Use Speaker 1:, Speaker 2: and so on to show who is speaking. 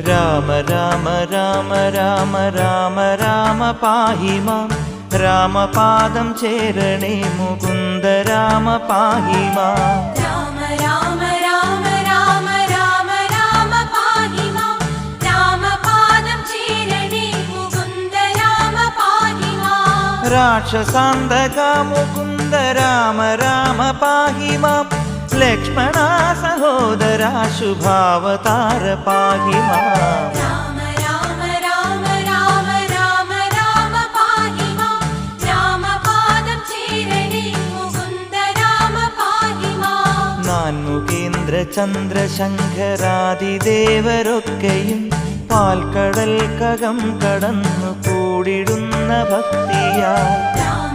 Speaker 1: രാമ രാമ രാമ രാമ രാമ രാമ പാഹി മാം രാമപാദം ചേരണേ മുകുന്ദ രാമ പാഹി മാം
Speaker 2: രാമ രാമ രാമ രാമ രാമ രാമ പാഹി മാം രാമപാദം ചേരണേ മുകുന്ദ രാമ പാഹി മാം
Speaker 1: രാക്ഷസാന്തക മുകുന്ദ രാമ രാമ പാഹി മാം ലക്ഷ്മണ സഹോദര ശുഭാവതാര പാഹി മാം
Speaker 2: രാമ രാമ രാമ രാമ രാമ രാമ പാഹി മാം രാമപാദം ചേരണേ മുകുന്ദ രാമ പാഹി മാം
Speaker 1: നാൻമുഖേന്ദ്ര ചന്ദ്രശങ്കരാദിദേവരൊക്കെയും പാൽക്കടൽ കകം കടന്നു കൂടിടുന്ന ഭക്തിയാൽ
Speaker 2: രാമ